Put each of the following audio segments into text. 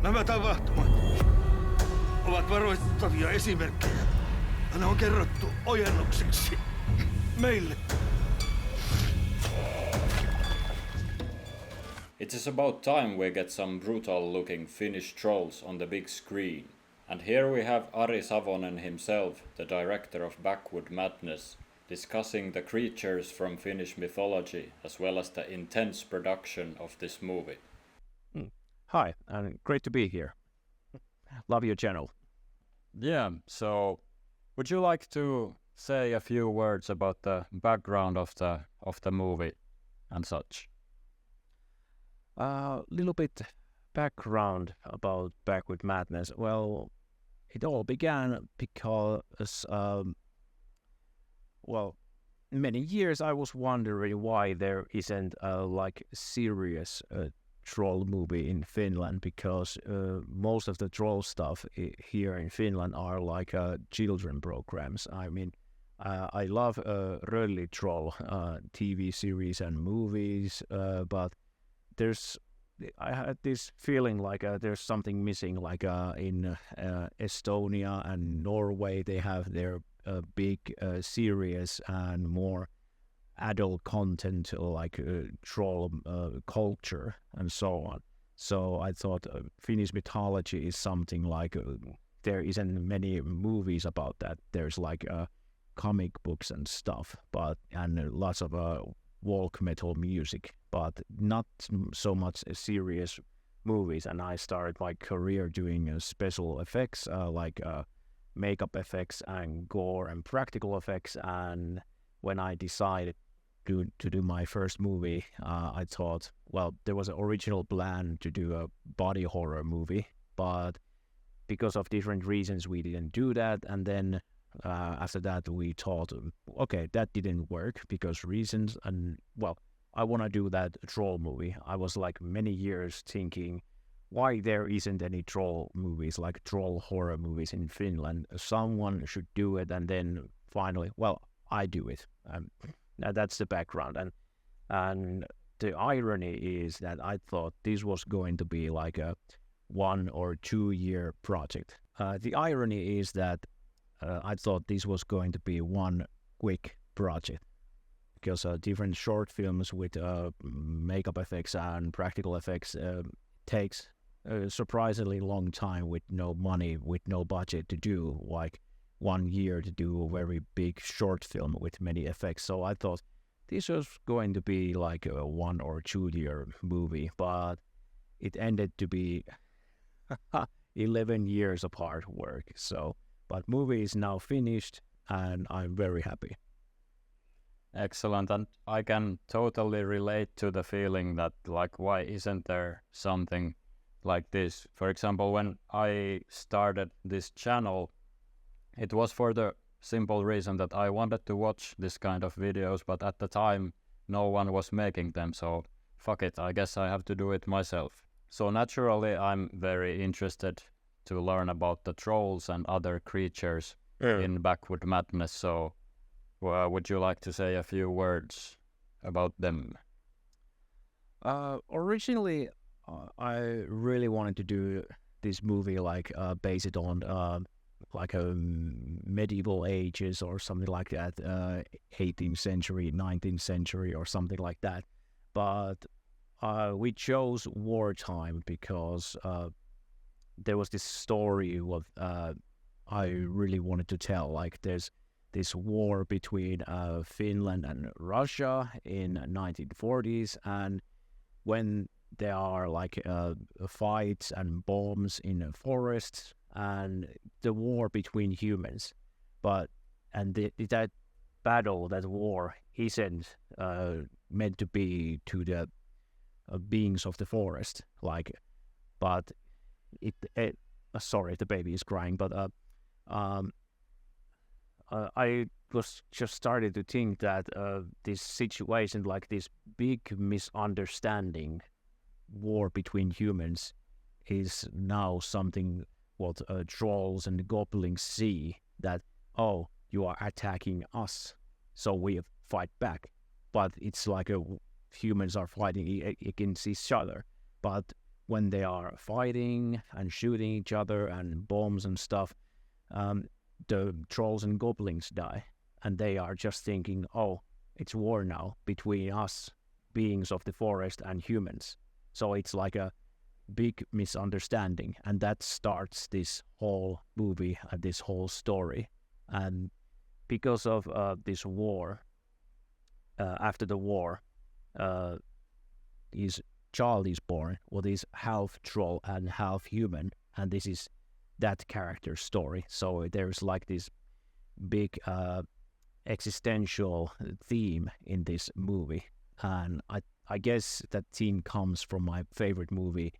Nämä tapahtumat ovat varoittavia esimerkkejä. Ne on kerrottu ojennukseksi meille. It is about time we get some brutal-looking Finnish trolls on the big screen. And here we have Ari Savonen himself, the director of Backwood Madness, discussing the creatures from Finnish mythology as well as the intense production of this movie. Hi, and great to be here. Love your channel. Yeah, so would you like to say a few words about the background of the movie and such? A little bit background about Backwood Madness. Well, it all began because, many years I was wondering why there isn't a serious troll movie in Finland, because most of the troll stuff here in Finland are children programs. I mean, I love Rölli Troll TV series and movies, but I had this feeling there's something missing. In Estonia and Norway, they have their big serious and more adult content troll culture and so on. So I thought Finnish mythology is something there isn't many movies about that. There's comic books and stuff, and lots of folk metal music, but not so much serious movies. And I started my career doing special effects, makeup effects and gore and practical effects. And when I decided to do my first movie, I thought, there was an original plan to do a body horror movie, but because of different reasons we didn't do that. And then after that we thought, okay, that didn't work because reasons, and I want to do that troll movie. I was many years thinking why there isn't any troll movies, troll horror movies in Finland. Someone should do it, and then finally, I do it. That's the background, and the irony is that I thought this was going to be a 1 or 2 year project. The irony is that I thought this was going to be one quick project, because different short films with makeup effects and practical effects takes a surprisingly long time with no money, with no budget to do 1 year to do a very big short film with many effects. So I thought this was going to be a 1 or 2 year movie, but it ended to be 11 years of hard work. But movie is now finished, and I'm very happy. Excellent, and I can totally relate to the feeling that why isn't there something like this? For example, when I started this channel, it was for the simple reason that I wanted to watch this kind of videos, but at the time no one was making them, so fuck it, I guess I have to do it myself. So naturally I'm very interested to learn about the trolls and other creatures in Backwood Madness, so would you like to say a few words about them? Originally, I really wanted to do this movie based on medieval ages or something like that, 18th century, 19th century or something like that. But we chose wartime because there was this story I really wanted to tell. There's this war between Finland and Russia in 1940s, and when there are fights and bombs in forests, and the war between humans, that battle, that war isn't meant to be to the beings of the forest, but sorry, the baby is crying, but I was just started to think that this situation, this big misunderstanding, war between humans, is now something what trolls and goblins see, that, oh, you are attacking us, so we fight back. But it's humans are fighting against each other. But when they are fighting and shooting each other and bombs and stuff, the trolls and goblins die, and they are just thinking, oh, it's war now between us, beings of the forest, and humans. So it's like a big misunderstanding, and that starts this whole movie and this whole story. And because of this war, after the war, his child is born, what is half troll and half human, and this is that character's story. So there's like this big existential theme in this movie, and I guess that theme comes from my favorite movie,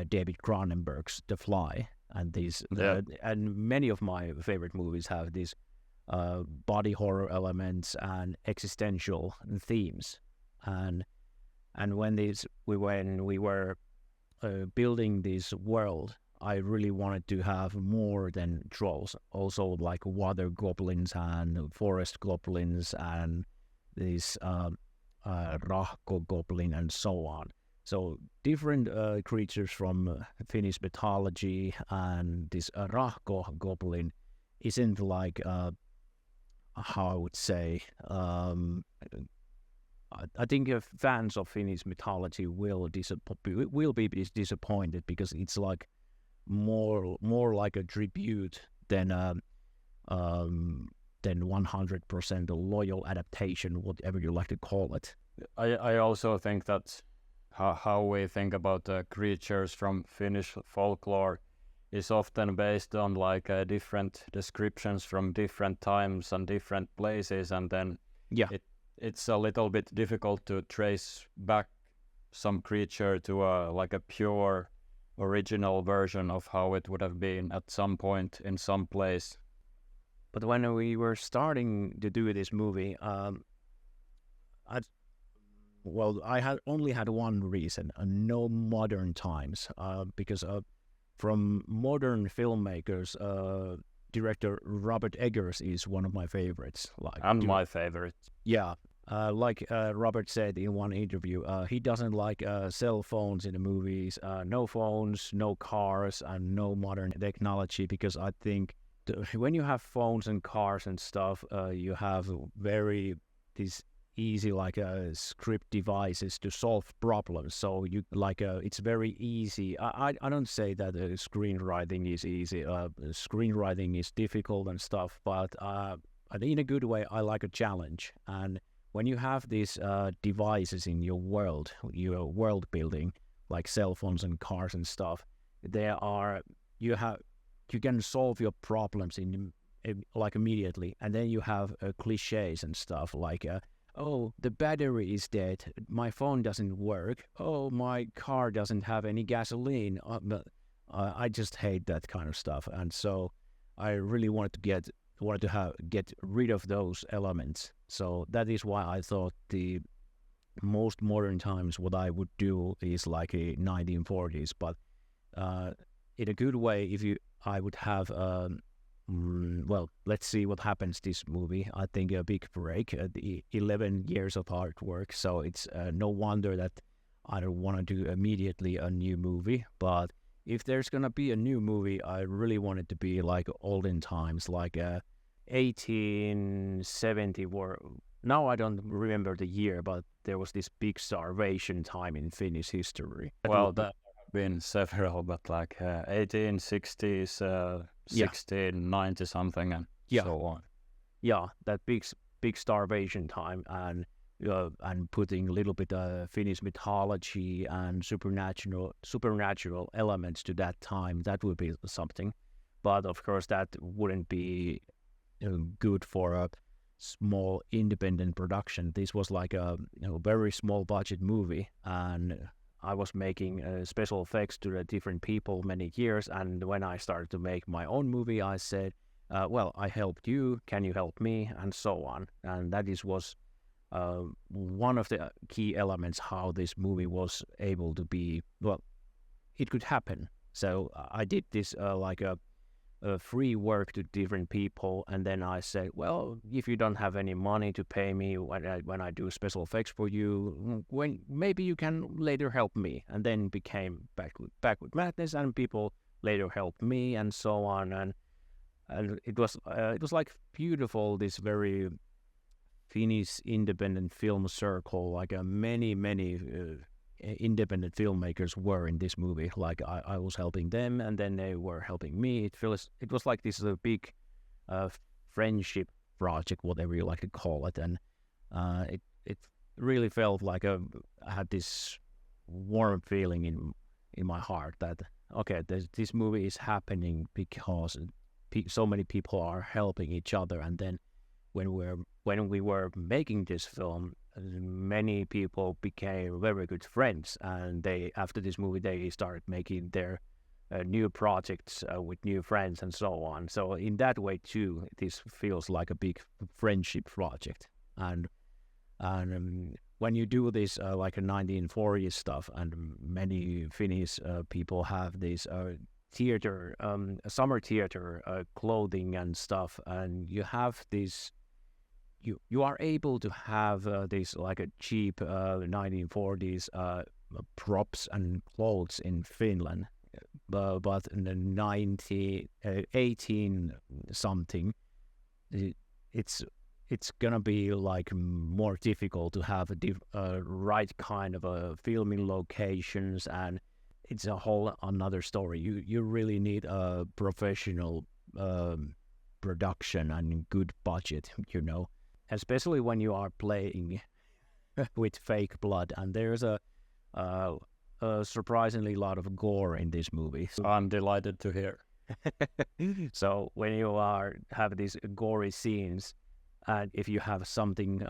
David Cronenberg's The Fly, and these and many of my favorite movies have these body horror elements and existential themes, and when we were building this world, I really wanted to have more than trolls, also like water goblins and forest goblins and these rahko goblin and so on. So different creatures from Finnish mythology, and this rahko goblin isn't like how I would say. I think fans of Finnish mythology will be disappointed, because it's like more like a tribute than 100% a loyal adaptation, whatever you like to call it. I also think that how we think about the creatures from Finnish folklore is often based on like different descriptions from different times and different places, and then it's a little bit difficult to trace back some creature to like a pure original version of how it would have been at some point in some place. But when we were starting to do this movie, I had only had one reason: no modern times, because from modern filmmakers, director Robert Eggers is one of my favorites. My favorite. Yeah. Like Robert said in one interview, he doesn't like cell phones in the movies, no phones, no cars, and no modern technology, because I think when you have phones and cars and stuff, you have these easy script devices to solve problems. So you it's very easy. I don't say that screenwriting is easy. Screenwriting is difficult and stuff, but in a good way, I like a challenge. And when you have these devices in your world building, like cell phones and cars and stuff, you can solve your problems immediately, and then you have cliches and stuff like, oh, the battery is dead, my phone doesn't work, oh, my car doesn't have any gasoline. I just hate that kind of stuff, and so I really wanted to get rid of those elements. So that is why I thought the most modern times what I would do is like a 1940s, but in a good way. I would have let's see what happens this movie. I think a big break, the 11 years of artwork, so it's no wonder that I don't want to do immediately a new movie. But if there's gonna be a new movie, I really want it to be like olden times, like 1870, now I don't remember the year, but there was this big starvation time in Finnish history. Well, that have been several, but like 1860s, 1690 something, and so on. Yeah, that big starvation time, and putting a little bit of Finnish mythology and supernatural elements to that time, that would be something. But of course, that wouldn't be good for a small independent production. This was like a very small budget movie, and I was making special effects to the different people many years. And when I started to make my own movie, I said, well, I helped you, can you help me, and so on. And that was one of the key elements how this movie was able to be, well, it could happen. So I did this free work to different people, and then I say, well, if you don't have any money to pay me when I do special effects for you, when maybe you can later help me, and then became Backwood Madness, and people later helped me, and so on, and it was like beautiful, this very Finnish independent film circle, like many independent filmmakers were in this movie. Like I was helping them, and then they were helping me. It was like this big friendship project, whatever you like to call it, and it really felt like I had this warm feeling in my heart that okay, this movie is happening because so many people are helping each other, and then when we were making this film, many people became very good friends, and after this movie they started making their new projects with new friends and so on. So in that way too, this feels like a big friendship project. And when you do this like a 1940s stuff, and many Finnish people have this theater, summer theater clothing and stuff, and you have this. You are able to have this like a cheap 1940s props and clothes in Finland, but in the 18 something, it's gonna be like more difficult to have a right kind of filming locations, and it's a whole another story. You really need a professional production and good budget, especially when you are playing with fake blood, and there's a surprisingly lot of gore in this movie. I'm delighted to hear. So when you have these gory scenes, and if you have something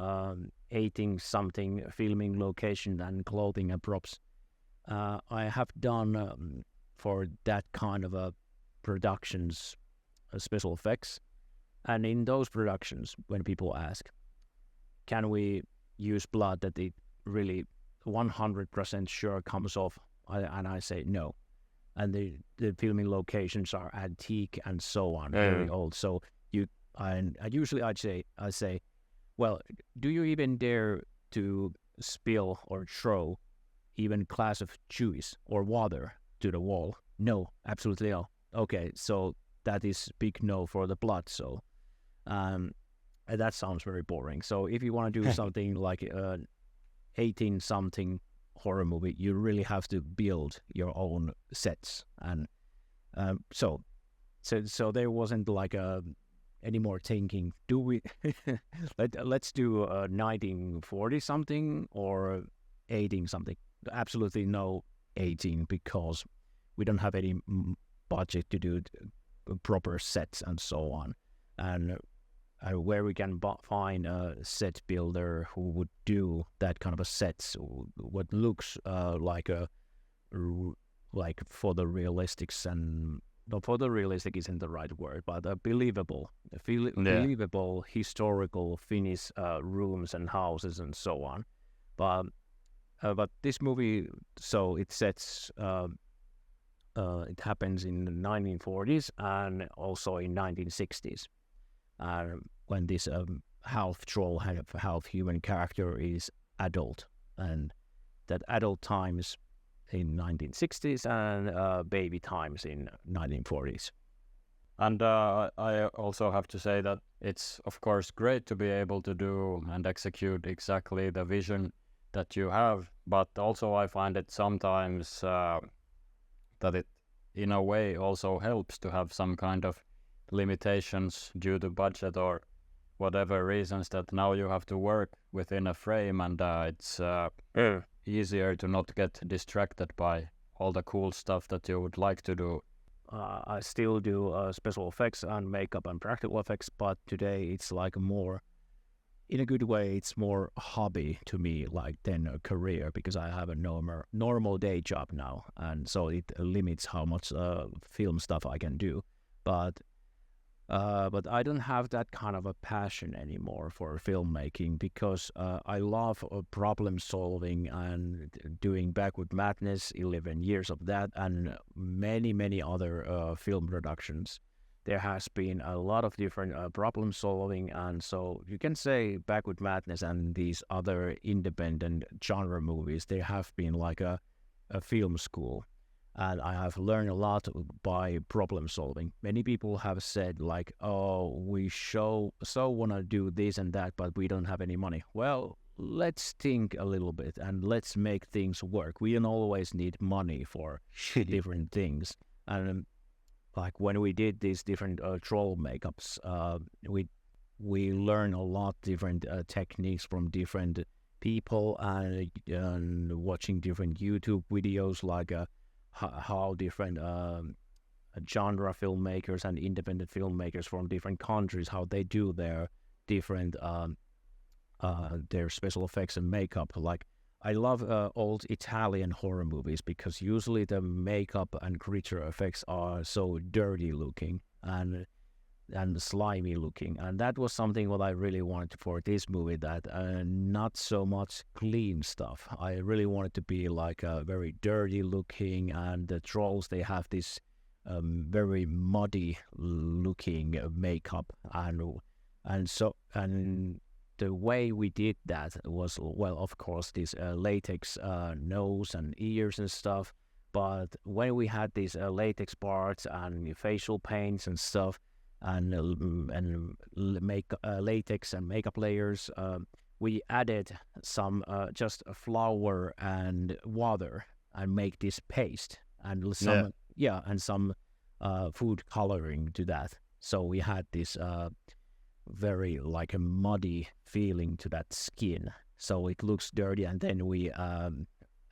18 something filming location and clothing and props, I have done for that kind of productions special effects. And in those productions, when people ask, can we use blood that it really 100% sure comes off, and I say no. And the filming locations are antique and so on, very old. So I say, well, do you even dare to spill or throw even a glass of juice or water to the wall? No, absolutely no. Okay, so that is big no for the blood. So that sounds very boring. So if you want to do something like 18 something horror movie, you really have to build your own sets, and so there wasn't like any more thinking. Do we let's do 1940 something or 18 something? Absolutely no 18, because we don't have any budget to do proper sets and so on, and where we can find a set builder who would do that kind of a sets, what looks like photorealistics, and no, photorealistic isn't the right word, but believable historical Finnish rooms and houses and so on. But this movie, so it sets. It happens in the 1940s and also in 1960s. When this half troll, half human character is adult, and that adult times in 1960s and baby times in 1940s. And I also have to say that it's of course great to be able to do and execute exactly the vision that you have, but also I find it sometimes that it in a way also helps to have some kind of limitations due to budget or whatever reasons, that now you have to work within a frame, and it's easier to not get distracted by all the cool stuff that you would like to do. I still do special effects and makeup and practical effects, but today it's like more, in a good way, it's more a hobby to me like than a career, because I have a normal day job now, and so it limits how much film stuff I can do. But I don't have that kind of a passion anymore for filmmaking, because I love problem solving and doing Backwood Madness, 11 years of that, and many other film productions. there has been a lot of different problem solving, and so you can say Backwood Madness and these other independent genre movies, they have been like a film school, and I have learned a lot by problem solving. Many people have said like, "Oh, we so want to do this and that, but we don't have any money." Well, let's think a little bit and let's make things work. We don't always need money for different things, and like when we did these different troll makeups, we learn a lot different techniques from different people, and watching different YouTube videos like how different genre filmmakers and independent filmmakers from different countries, how they do their different their special effects and makeup. Like I love old Italian horror movies because usually the makeup and creature effects are so dirty looking and slimy looking, and that was something what I really wanted for this movie, that not so much clean stuff. I really wanted to be like very dirty looking, and the trolls, they have this very muddy looking makeup, and the way we did that was, well, of course, this latex nose and ears and stuff. But when we had these latex parts and facial paints and stuff, and latex and makeup layers, we added some just flour and water and make this paste, and some and some food coloring to that. So we had this very like a muddy feeling to that skin, so it looks dirty, and then we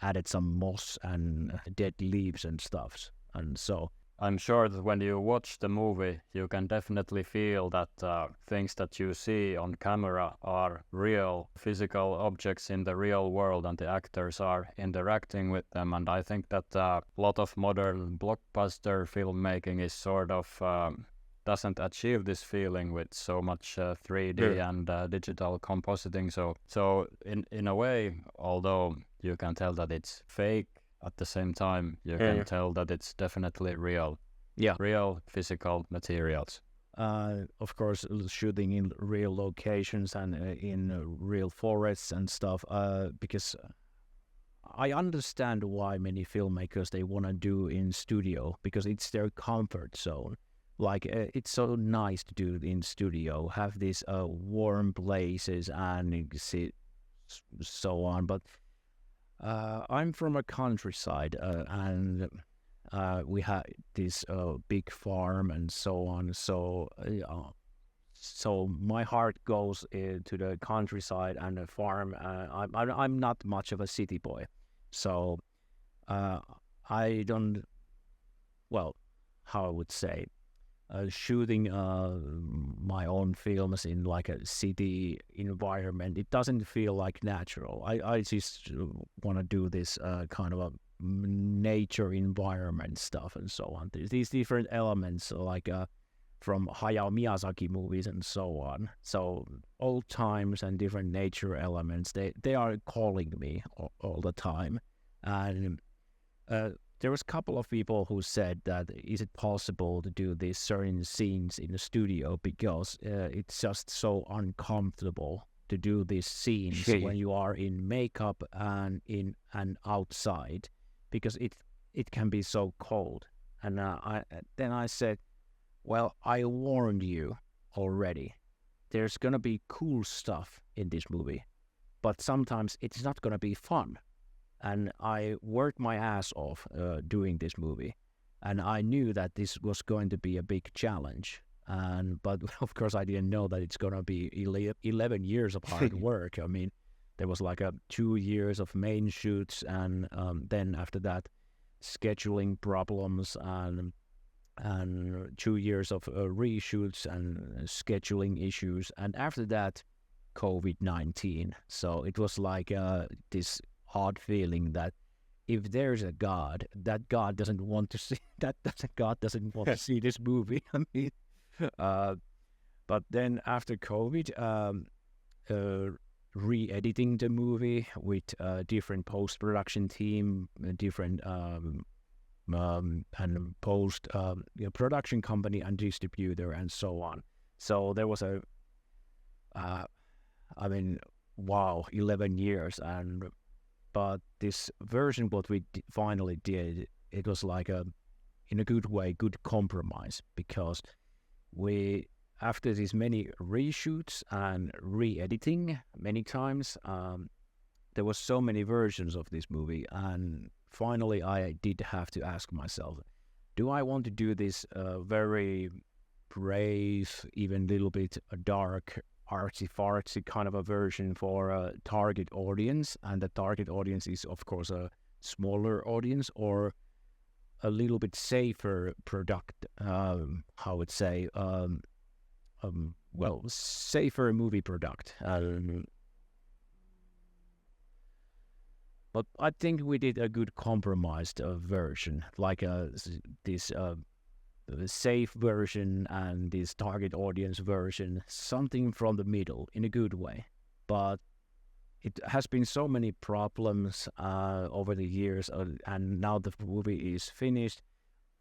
added some moss and dead leaves and stuff. And so I'm sure that when you watch the movie, you can definitely feel that things that you see on camera are real physical objects in the real world, and the actors are interacting with them. And I think that a lot of modern blockbuster filmmaking is sort of doesn't achieve this feeling with so much 3D and digital compositing. So in a way, although you can tell that it's fake, at the same time you can tell that it's definitely real. Real physical materials. Of course, shooting in real locations and in real forests and stuff, because I understand why many filmmakers, they want to do in studio, because it's their comfort zone. Like it's so nice to do in studio, have these warm places and so on. But I'm from a countryside, and we had this big farm and so on. So my heart goes to the countryside and the farm. I'm not much of a city boy, so I don't. Well, how I would say. Shooting my own films in like a city environment, it doesn't feel like natural. I just want to do this kind of a nature environment stuff and so on. These different elements like from Hayao Miyazaki movies and so on. So old times and different nature elements, they are calling me all the time. And there was a couple of people who said that is it possible to do these certain scenes in the studio because it's just so uncomfortable to do these scenes when you are in makeup and in and outside, because it can be so cold. And I said, well, I warned you already. There's gonna be cool stuff in this movie, but sometimes it's not gonna be fun. And I worked my ass off doing this movie, and I knew that this was going to be a big challenge. But of course, I didn't know that it's going to be 11 years of hard work. I mean, there was like 2 years of main shoots, and then after that, scheduling problems, and 2 years of reshoots and scheduling issues, and after that, COVID-19. So it was like this odd feeling that if there's a God, that God doesn't want to see God doesn't want to see this movie. I mean, but then after COVID, re-editing the movie with a different post-production team, different and post production company and distributor and so on. So there was a, I mean, wow, 11 years, but this version what we finally did, it was like in a good way, good compromise, because we, after these many reshoots and re-editing many times, there was so many versions of this movie, and finally I did have to ask myself, do I want to do this very brave, even a little bit dark, artsy-fartsy kind of a version for a target audience, and the target audience is of course a smaller audience, or a little bit safer product, how would say, well, safer movie product. But I think we did a good compromised version, like this safe version and this target audience version, something from the middle in a good way. But it has been so many problems over the years, and now the movie is finished.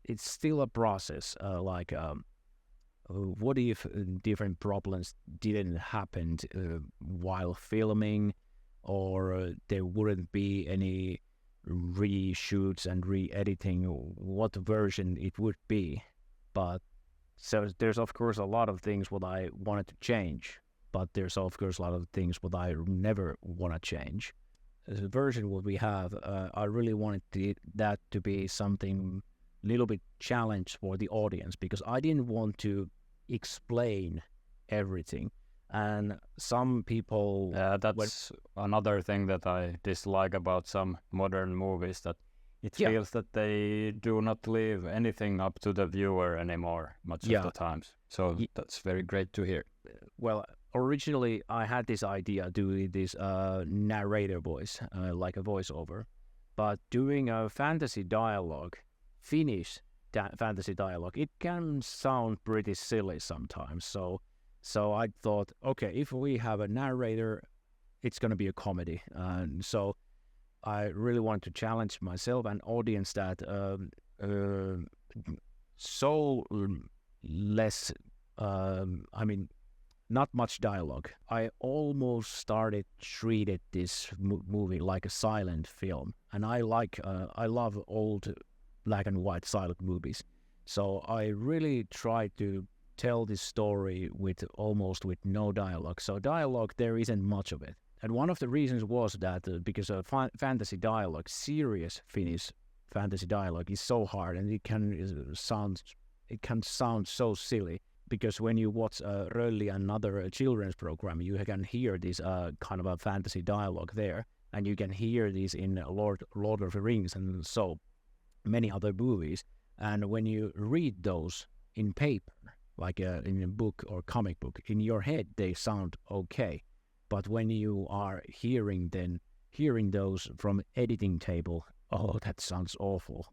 It's still a process, what if different problems didn't happen while filming, or there wouldn't be any reshoots and re-editing, what version it would be. But so there's of course a lot of things what I wanted to change, but there's of course a lot of things what I never want to change. The version what we have, I really wanted that to be something little bit challenge for the audience, because I didn't want to explain everything. And some people... that's another thing that I dislike about some modern movies, that it feels that they do not leave anything up to the viewer anymore much of the times. So that's very great to hear. Well, originally I had this idea doing this narrator voice, like a voiceover. But doing a fantasy dialogue, Finnish fantasy dialogue, it can sound pretty silly sometimes. So I thought, okay, if we have a narrator, it's going to be a comedy. And so I really want to challenge myself and audience that so less, not much dialogue. I almost treated this movie like a silent film. And I love old black and white silent movies. So I really tried to tell this story with no dialogue. So dialogue, there isn't much of it. And one of the reasons was that because of fantasy dialogue, serious Finnish fantasy dialogue is so hard, and it can sound so silly. Because when you watch Rölli, another children's program, you can hear this kind of a fantasy dialogue there, and you can hear this in Lord of the Rings and so many other movies. And when you read those in paper, like in a book or comic book, in your head they sound okay. But when you are hearing those from editing table, oh, that sounds awful.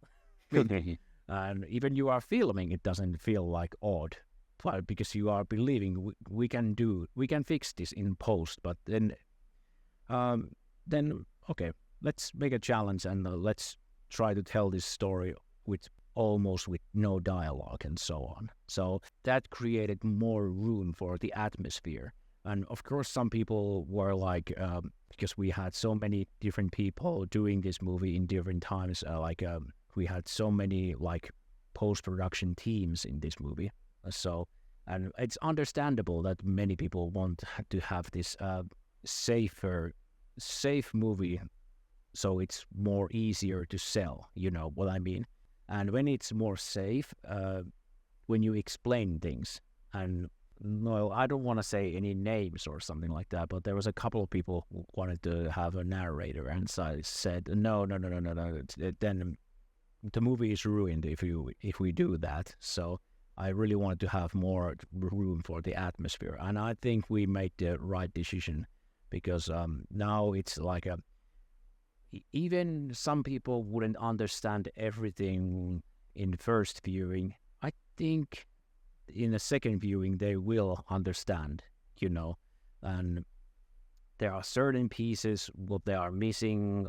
And even you are filming, it doesn't feel like odd. Well, because you are believing we can fix this in post. But then okay, let's make a challenge and let's try to tell this story with no dialogue and so on. So that created more room for the atmosphere. And of course, some people were like, because we had so many different people doing this movie in different times, we had so many like post-production teams in this movie. So, and it's understandable that many people want to have this safe movie, so it's more easier to sell, you know what I mean? And when it's more safe, when you explain things, and no, I don't want to say any names or something like that, but there was a couple of people who wanted to have a narrator, and so I said, no, then the movie is ruined if we do that. So I really wanted to have more room for the atmosphere, and I think we made the right decision, because now it's like even some people wouldn't understand everything in the first viewing. I think in a second viewing they will understand, you know, and there are certain pieces what they are missing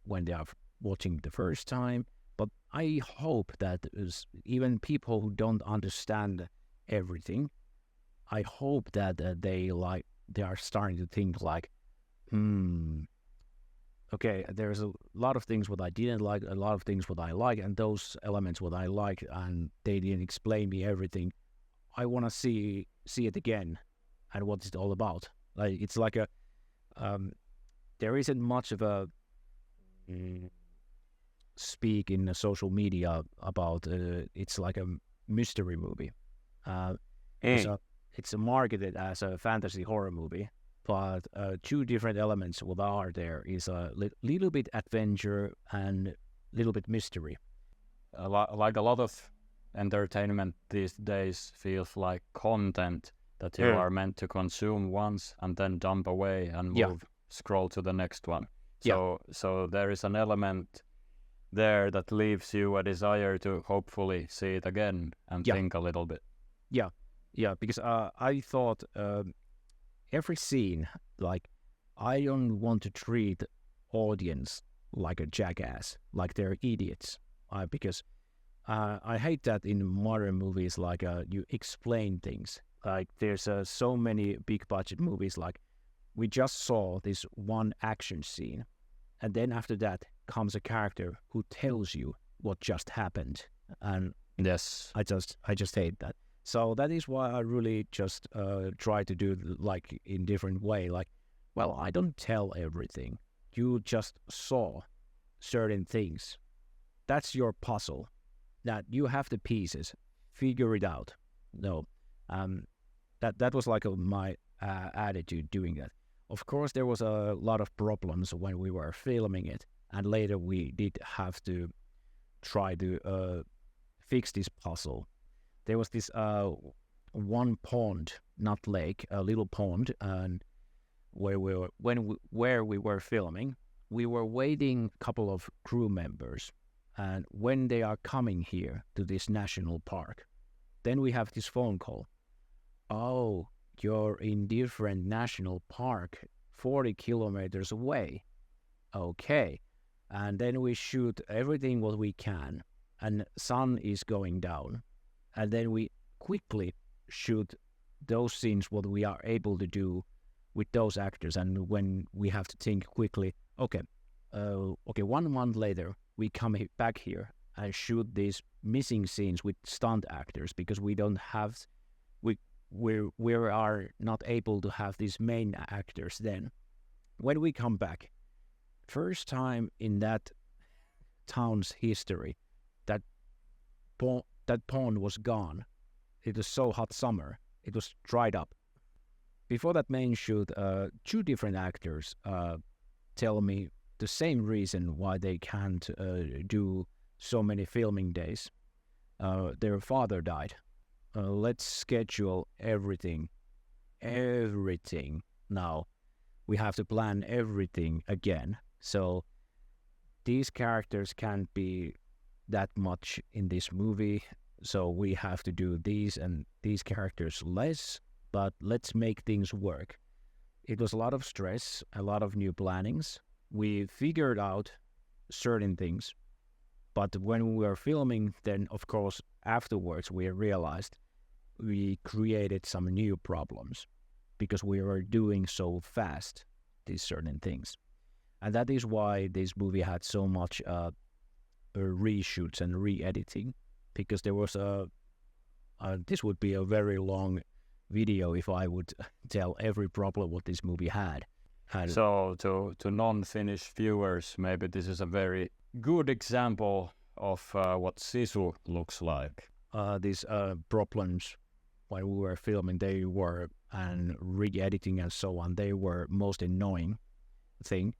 when they are watching the first time, But I hope that even people who don't understand everything, I hope that they are starting to think like, okay, there's a lot of things what I didn't like, a lot of things what I like, and those elements what I like, and they didn't explain me everything. I want to see it again, and what it's all about. Like it's like a there isn't much of a speak in the social media about it's like a mystery movie. It's marketed as a fantasy horror movie, but two different elements what are there is a little bit adventure and little bit mystery. Like a lot of entertainment these days feels like content that you are meant to consume once and then dump away and scroll to the next one. So there is an element there that leaves you a desire to hopefully see it again and think a little bit. Yeah, because I thought every scene, like, I don't want to treat audience like a jackass, like they're idiots, because I hate that in modern movies, like you explain things. Like there's so many big budget movies, like we just saw this one action scene, and then after that comes a character who tells you what just happened, and yes, I just hate that. So that is why I really just try to do like in different way. Like, well, I don't tell everything. You just saw certain things. That's your puzzle. That you have the pieces. Figure it out. No, that was like my attitude doing that. Of course, there was a lot of problems when we were filming it, and later we did have to try to fix this puzzle. There was this one pond, not lake, a little pond, and where we were filming, we were waiting a couple of crew members, and when they are coming here to this national park, then we have this phone call. Oh, you're in different national park, 40 kilometers away. Okay, and then we shoot everything what we can, and sun is going down. And then we quickly shoot those scenes what we are able to do with those actors. And when we have to think quickly, okay, 1 month later, we come back here and shoot these missing scenes with stunt actors because we are not able to have these main actors then. When we come back, first time in that town's history, that pond was gone. It was so hot summer. It was dried up. Before that main shoot, two different actors tell me the same reason why they can't do so many filming days. Their father died. Let's schedule everything now. We have to plan everything again. So these characters can't be that much in this movie, so we have to do these and these characters less, but let's make things work. It was a lot of stress, a lot of new plannings. We figured out certain things, but when we were filming, then of course afterwards we realized we created some new problems because we were doing so fast these certain things. And that is why this movie had so much reshoots and re-editing, because there was this would be a very long video if I would tell every problem what this movie had. So to non-Finnish viewers, maybe this is a very good example of what Sisu looks like. These problems when we were filming, they were, and re-editing and so on, they were most annoying thing.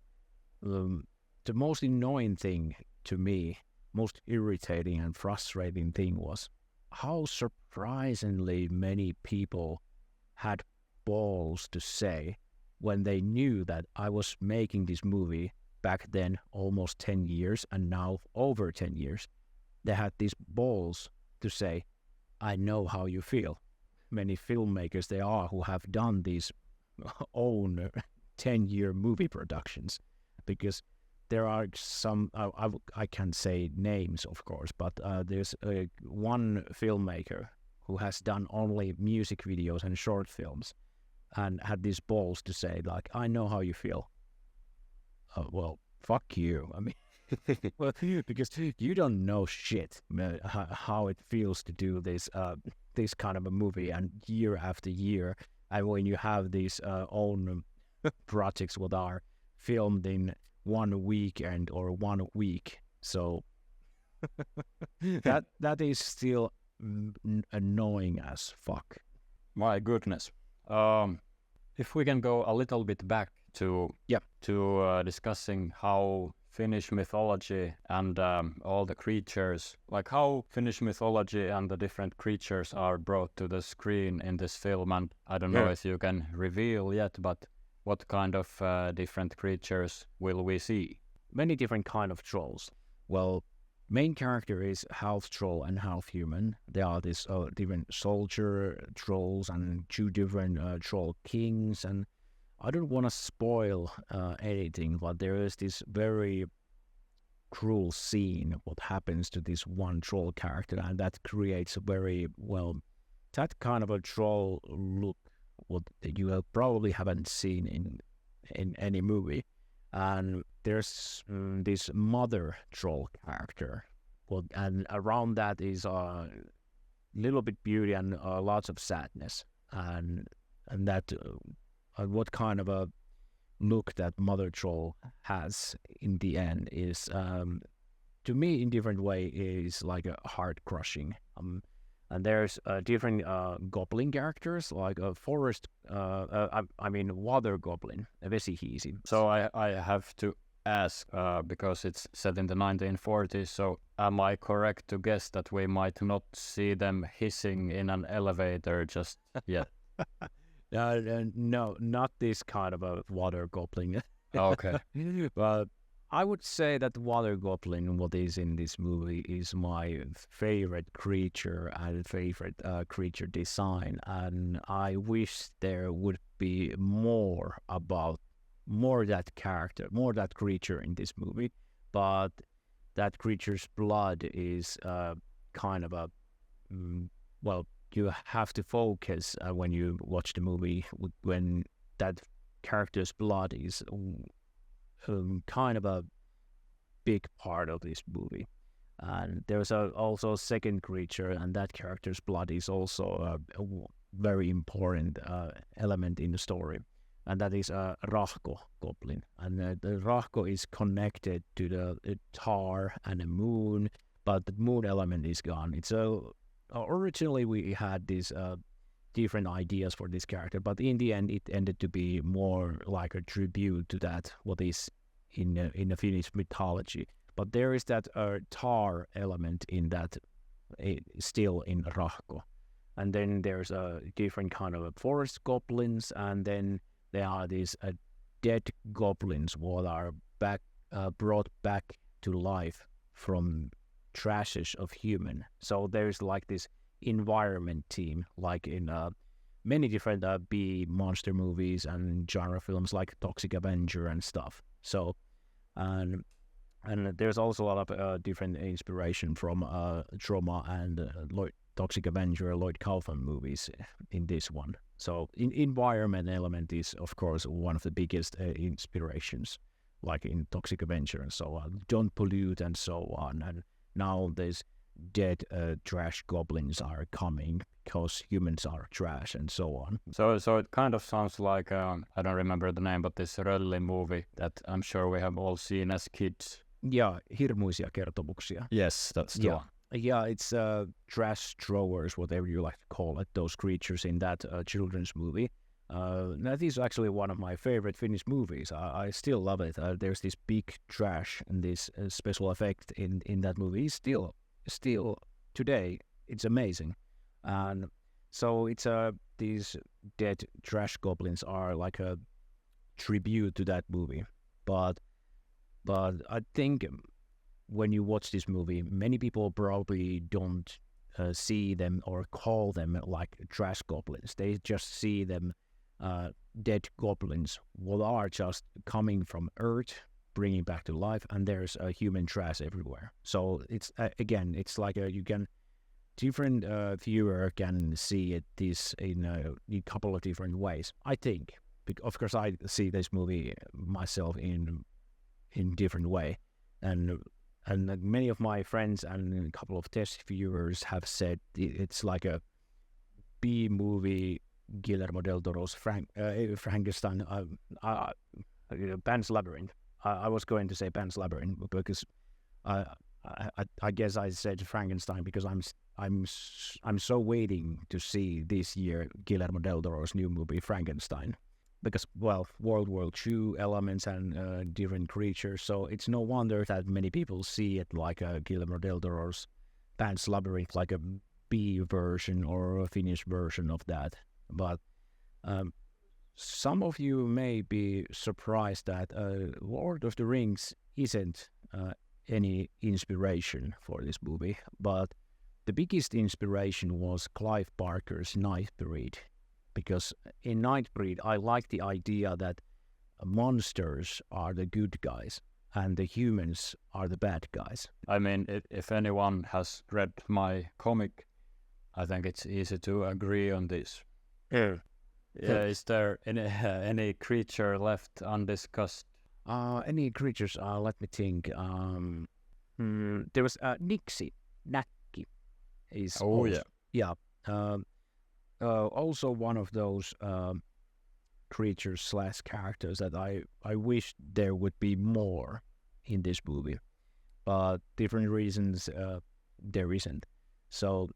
The most annoying thing to me, most irritating and frustrating thing was how surprisingly many people had balls to say when they knew that I was making this movie back then almost 10 years and now over 10 years. They had these balls to say, I know how you feel. Many filmmakers there are who have done these own 10-year movie productions, because there are some, I can't say names, of course, but there's one filmmaker who has done only music videos and short films and had these balls to say, like, I know how you feel. Well, fuck you. I mean, well, because you don't know shit how it feels to do this kind of a movie and year after year. And when you have these own projects that are filmed in 1 weekend or 1 week, so that is still annoying as fuck. My goodness. If we can go a little bit back to discussing how Finnish mythology and all the creatures, like how Finnish mythology and the different creatures are brought to the screen in this film, and I don't know if you can reveal yet, but what kind of different creatures will we see? Many different kind of trolls. Well, main character is half troll and half human. There are these different soldier trolls and 2 different troll kings, and I don't want to spoil anything, but there is this very cruel scene what happens to this one troll character, and that creates a very, well, that kind of a troll look what you probably haven't seen in any movie. And there's this mother troll character, and around that is a little bit beauty and lots of sadness, and that what kind of a look that mother troll has in the end is, to me, in different way, is like a heart crushing. And there's different goblin characters, like a forest, I mean water goblin, a vesihiisi. So I have to ask, because it's set in the 1940s, so am I correct to guess that we might not see them hissing in an elevator just yet? No, not this kind of a water goblin. Okay. But I would say that water goblin, what is in this movie, is my favorite creature and favorite creature design. And I wish there would be more that character, more that creature in this movie. But that creature's blood is kind of a, well, you have to focus when you watch the movie when that character's blood is kind of a big part of this movie. And there's also a second creature, and that character's blood is also a very important element in the story, and that is a Rahko goblin. And the Rahko is connected to the tar and the moon, but the moon element is gone. It's originally we had these different ideas for this character, but in the end it ended to be more like a tribute to that what is in the Finnish mythology. But there is that tar element in that still in Rahko. And then there's a different kind of forest goblins, and then there are these dead goblins what are brought back to life from trashes of human. So there's like this environment team, like in many different B monster movies and genre films like Toxic Avenger and stuff. So and there's also a lot of different inspiration from Trauma and Toxic Avenger, Lloyd Kaufman movies in this one. So environment element is of course one of the biggest inspirations, like in Toxic Avenger and so on. Don't pollute and so on. And now there's dead trash goblins are coming because humans are trash and so on. So it kind of sounds like, I don't remember the name, but this Rölli movie that I'm sure we have all seen as kids. Yeah, hirmuisia kertomuksia. Yes, that's the one. Yeah, it's trash throwers, whatever you like to call it, those creatures in that children's movie. That is actually one of my favorite Finnish movies. I still love it. There's this big trash and this special effect in that movie. Still today, it's amazing. And so it's these dead trash goblins are like a tribute to that movie. But I think when you watch this movie, many people probably don't see them or call them like trash goblins. They just see them dead goblins what are just coming from Earth bringing back to life, and there's human trash everywhere. So it's again, it's like you can different viewer can see it this in a couple of different ways. I think, of course, I see this movie myself in different way, and many of my friends and a couple of test viewers have said it's like a B movie. Guillermo del Toro's Frankenstein, Pan's Labyrinth. I was going to say Pan's Labyrinth because I guess I said Frankenstein because I'm so waiting to see this year Guillermo del Toro's new movie Frankenstein, because well, World War II elements and different creatures. So it's no wonder that many people see it like a Guillermo del Toro's Pan's Labyrinth, like a B version or a Finnish version of that. But some of you may be surprised that Lord of the Rings isn't any inspiration for this movie, but the biggest inspiration was Clive Barker's Nightbreed, because in Nightbreed I like the idea that monsters are the good guys and the humans are the bad guys. I mean, if anyone has read my comic, I think it's easy to agree on this. Yeah. Is there any creature left undiscussed? Any creatures? Let me think. There was Nixie, Nakki. Is also, yeah. Also one of those creatures / characters that I wish there would be more in this movie, but different reasons there isn't. So.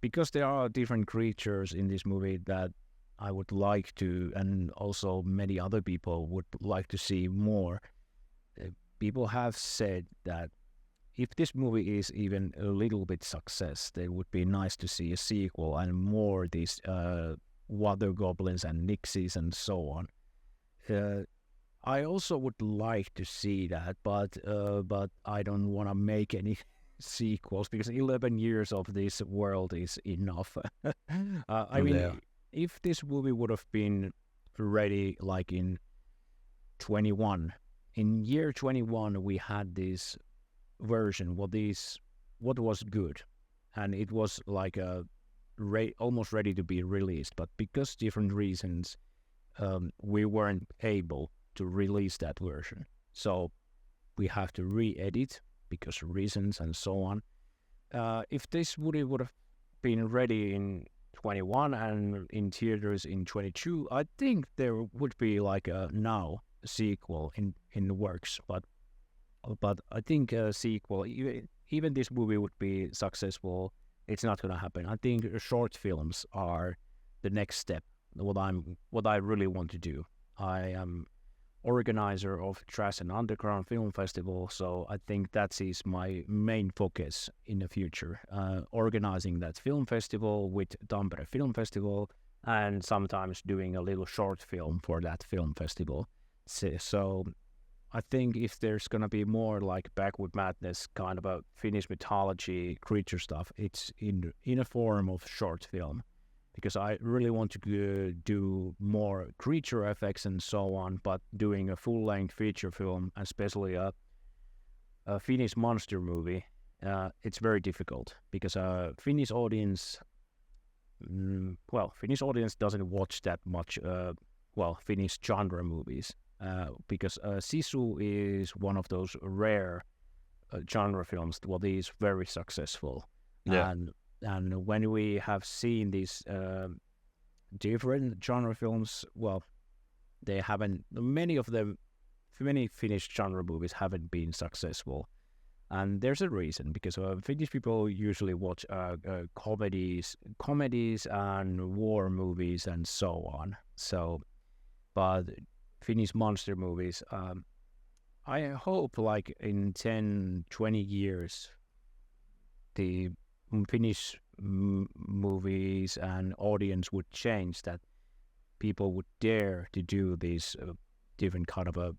Because there are different creatures in this movie that I would like to, and also many other people would like to see more. People have said that if this movie is even a little bit success, it would be nice to see a sequel and more these water goblins and nixies and so on. I also would like to see that, but I don't want to make any sequels because 11 years of this world is enough. I mean, if this movie would have been ready like in 21, in year 21 we had this version what was good, and it was like almost ready to be released, but because different reasons we weren't able to release that version, so we have to re-edit because of reasons and so on. If this movie would have been ready in 21 and in theaters in 22, I think there would be like a now sequel in the works. But I think a sequel, even this movie would be successful, it's not going to happen. I think short films are the next step. What I really want to do. I am organizer of Trash and Underground Film Festival, so I think that is my main focus in the future, organizing that film festival with Tampere Film Festival and sometimes doing a little short film for that film festival. So I think if there's going to be more like Backwood Madness kind of a Finnish mythology creature stuff, it's in a form of short film, because I really want to do more creature effects and so on, but doing a full-length feature film, especially a Finnish monster movie, it's very difficult because Finnish audience doesn't watch that much Finnish genre movies, because Sisu is one of those rare genre films that is very successful. Yeah. And when we have seen these different genre films, well, they haven't. Many Finnish genre movies haven't been successful, and there's a reason, because Finnish people usually watch comedies and war movies and so on. So, but Finnish monster movies, I hope like in 10, 20 years, the Finnish movies and audience would change, that people would dare to do these different kind of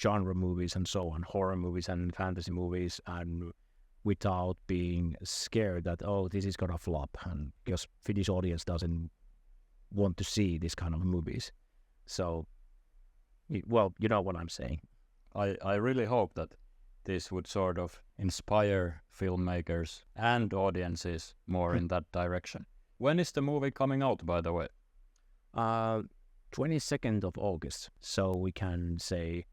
genre movies and so on, horror movies and fantasy movies, and without being scared that, oh, this is gonna flop, and because Finnish audience doesn't want to see this kind of movies. So, well, you know what I'm saying. I really hope that this would sort of inspire filmmakers and audiences more in that direction. When is the movie coming out, by the way? 22nd of August. So we can say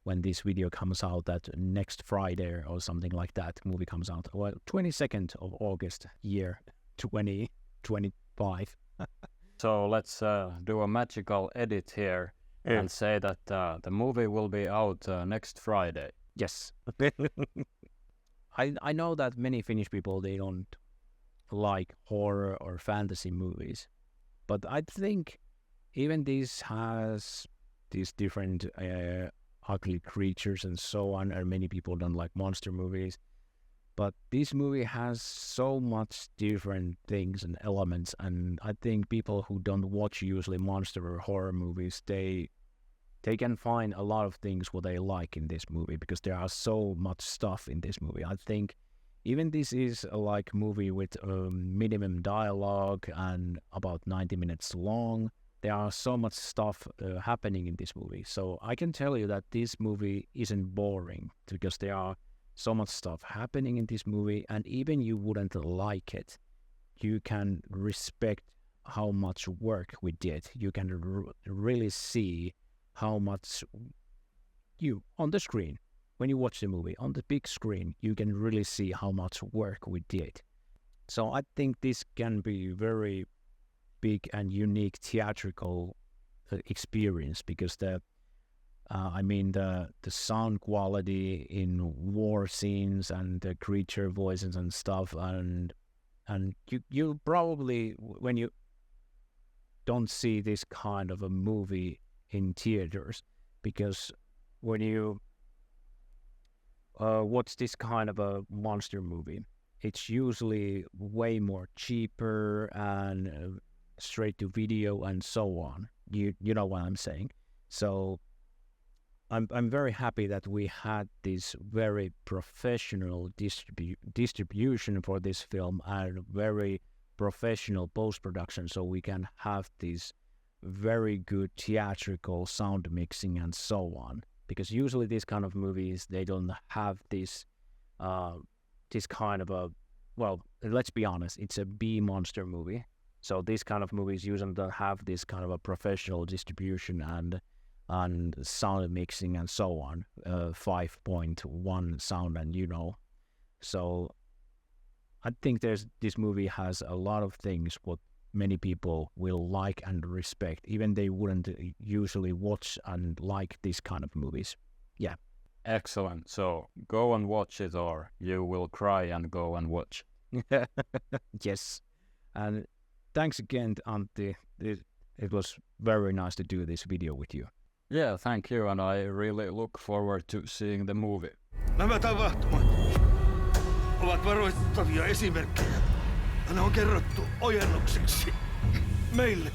when this video comes out that next Friday or something like that, movie comes out. Well, 22nd of August, year 2025. So let's do a magical edit here and say that the movie will be out next Friday. Yes. I know that many Finnish people, they don't like horror or fantasy movies. But I think even this has these different ugly creatures and so on, and many people don't like monster movies. But this movie has so much different things and elements, and I think people who don't watch usually monster or horror movies, they can find a lot of things what they like in this movie, because there are so much stuff in this movie. I think even this is a like movie with minimum dialogue and about 90 minutes long. There are so much stuff happening in this movie. So I can tell you that this movie isn't boring, because there are so much stuff happening in this movie, and even you wouldn't like it, you can respect how much work we did. You can really see how much you on the screen, when you watch the movie on the big screen, you can really see how much work we did. So I think this can be very big and unique theatrical experience, because the sound quality in war scenes and the creature voices and stuff, and you probably, when you don't see this kind of a movie in theaters, because when you watch this kind of a monster movie, it's usually way more cheaper and straight to video and so on. You know what I'm saying. So I'm very happy that we had this very professional distribution for this film and very professional post-production, so we can have this very good theatrical sound mixing and so on. Because usually these kind of movies, they don't have this kind of a, well, let's be honest, it's a B monster movie. So these kind of movies usually don't have this kind of a professional distribution and sound mixing and so on, 5.1 sound, and So I think this movie has a lot of things what many people will like and respect, even they wouldn't usually watch and like this kind of movies. Yeah. Excellent. So go and watch it, or you will cry and go and watch. Yes. And thanks again, Antti. It was very nice to do this video with you. Yeah, thank you, and I really look forward to seeing the movie. Nämä tapahtumat ovat varoittavia esimerkkejä. Ne on kerrottu ojennukseksi meille.